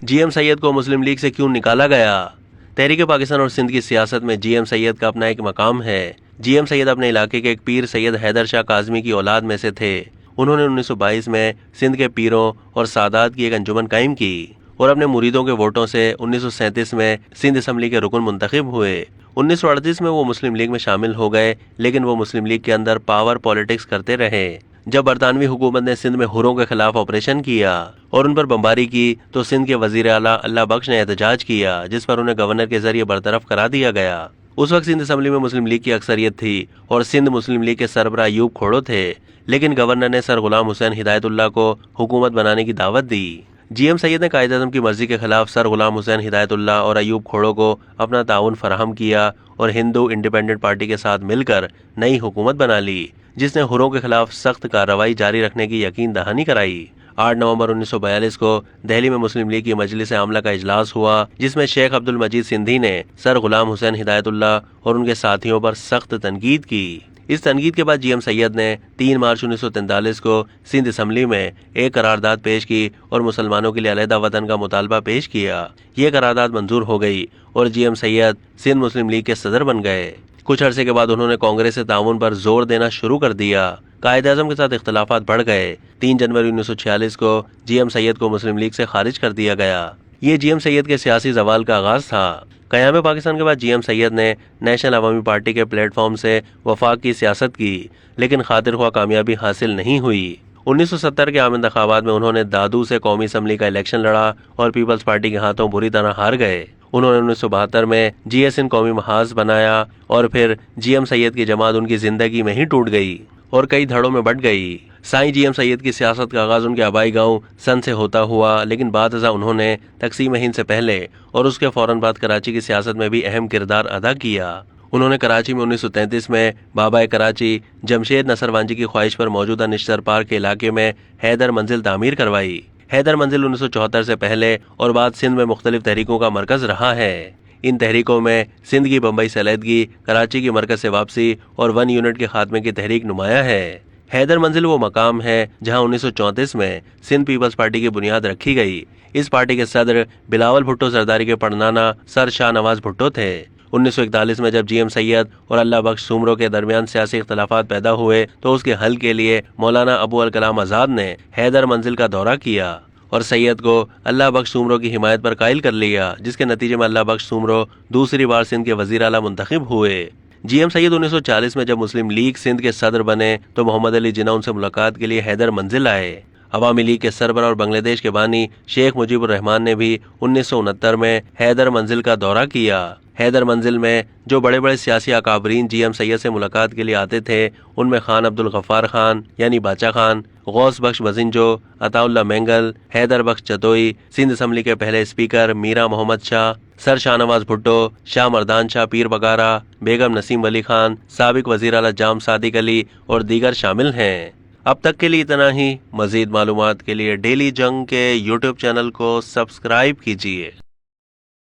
G M Syed को मुस्लिम league से क्यों निकाला गया? तहरीक पाकिस्तान और सिंध की सियासत में जी एम सैयद का अपना एक मकाम है। जी एम सैयद अपने इलाके के एक पीर सैयद हैदर शाह काज़मी की औलाद में से थे। उन्होंने 1922 में सिंध के पीरों और सादात की एक अंजुमन कायम की और अपने मुरीदों के वोटों से 1937 में सिंध असम्बली के रुकन मुंतखब हुए। 1938 में वो मुस्लिम लीग में शामिल हो गए, लेकिन वो मुस्लिम लीग के अंदर पावर पॉलिटिक्स करते रहे। जब बरतानवी हुकूमत ने सिंध में हुरों के खिलाफ ऑपरेशन किया और उन पर बमबारी की तो सिंध के वजीर आला अल्लाह बख्श ने एहतजाज किया, जिस पर उन्हें गवर्नर के जरिए बरतरफ करा दिया गया। उस वक्त सिंध असम्बली में मुस्लिम लीग की अक्सरियत थी और सिंध मुस्लिम लीग के सरबराह अयूब खोड़ो थे, लेकिन गवर्नर ने सर गुलाम हुसैन हिदायतुल्लाह को हुकूमत बनाने की दावत दी। जी एम सैयद ने कायद-ए-आज़म की मर्जी के खिलाफ सर गुलाम हुसैन हिदायतुल्लाह और अयूब खोड़ो को अपना ताउन फराहम किया और हिंदू इंडिपेंडेंट पार्टी के साथ मिलकर नई हुकूमत बना ली, जिसने हुरों के खिलाफ सख्त कार्रवाई जारी रखने की यकीन दहानी कराई। 8 नवंबर 1942 को दिल्ली में मुस्लिम लीग की मजलिस आमला का इजलास हुआ, जिसमें शेख अब्दुल मजीद सिंधी ने सर गुलाम हुसैन हिदायतुल्लाह और उनके साथियों पर सख्त तनकीद की। इस तनकीद के बाद जी एम सैयद ने 3 मार्च 1943 को सिंध असम्बली में एक करारदाद पेश की और मुसलमानों के लिए अलहदा वतन का मुतालबा पेश किया। ये करारदाद मंजूर हो गई और जी एम सैयद सिंध मुस्लिम लीग के सदर बन गए। कुछ अरसे के बाद उन्होंने कांग्रेस से ताउन पर जोर देना शुरू कर दिया। कायद-ए-आज़म के साथ इख्तलाफात बढ़ गए। 3 जनवरी 1946 को जी एम सैयद को मुस्लिम लीग से खारिज कर दिया गया। ये जी एम सैयद के सियासी जवाल का आगाज था। क़याम पाकिस्तान के बाद जी एम सैयद ने नेशनल अवामी पार्टी के प्लेटफॉर्म से वफाक की सियासत की, लेकिन खातिर ख्वाह कामयाबी हासिल नहीं हुई। 1970 के आम इंतखाबात में उन्होंने दादू से कौमी असम्बली का इलेक्शन लड़ा और पीपल्स पार्टी के हाथों बुरी तरह हार गए। उन्होंने 1972 में GSN कौमी महाज बनाया और फिर जी एम सैयद की जमात उनकी जिंदगी में ही टूट गई और कई धड़ों में बंट गई। साईं जी एम सैयद की सियासत का आगाज उनके आबाई गांव सन से होता हुआ, लेकिन बादशाह उन्होंने तकसीम हिंद से पहले और उसके फौरन बाद कराची की सियासत में भी अहम किरदार अदा किया। उन्होंने कराची में 1933 में बाबा कराची जमशेद नसरवांजी की ख्वाहिश पर मौजूदा निश्तर पार्क के इलाके में हैदर मंजिल तामीर करवाई। हैदर मंजिल 1974 से पहले और बाद सिंध में मुख्तलिफ तहरीकों का मरकज रहा है। इन तहरीकों में सिंध की बम्बई से अलहदगी, कराची की मरकज से वापसी और 1 यूनिट के खात्मे की तहरीक नुमाया है। हैदर मंजिल वो मकाम है जहां 1934 में सिंध पीपल्स पार्टी की बुनियाद रखी गई। इस पार्टी के सदर बिलावल भुट्टो सरदारी के पड़नाना सर शाह नवाज भुट्टो थे। 1941 में जब जी एम सैयद और अल्लाह बख्श सूमरों के दरमियान सियासी इख्तलाफात पैदा हुए तो उसके हल के लिए मौलाना अबू अल कलाम आज़ाद ने हैदर मंजिल का दौरा किया और सैयद को अल्लाह बख्श सूमरों की हिमायत पर कायल कर लिया, जिसके नतीजे में अल्लाह बख्श सूमरों दूसरी बार सिंध के वजीर आला मुंतखब हुए। जी एम सैयद 1940 में जब मुस्लिम लीग सिंध के सदर बने तो मोहम्मद अली जिन्ना उनसे मुलाकात के लिए हैदर मंजिल आए। अवामी लीग के सरबराह और बांग्लादेश के बानी शेख मुजीबुर रहमान ने भी 1969 में हैदर मंजिल का दौरा किया। हैदर मंजिल में जो बड़े बड़े सियासी अकाबरीन जी एम सैयद से मुलाकात के लिए आते थे, उनमें खान अब्दुल गफ्फार खान यानी बाचा खान, गौस बख्श बजिंजो, अताउल्लाह मेंगल, हैदर बख्श चतोई, सिंध असम्बली के पहले स्पीकर मीरा मोहम्मद शाह, सर शाहनवाज भुट्टो, शाह मर्दान शाह पीर बगारा, बेगम नसीम वली खान, साबिक वजीर आला जाम सादिक अली और दीगर शामिल हैं। अब तक के लिए इतना ही। मजीद मालूमात के लिए डेली जंग के यूट्यूब चैनल को सब्सक्राइब कीजिए।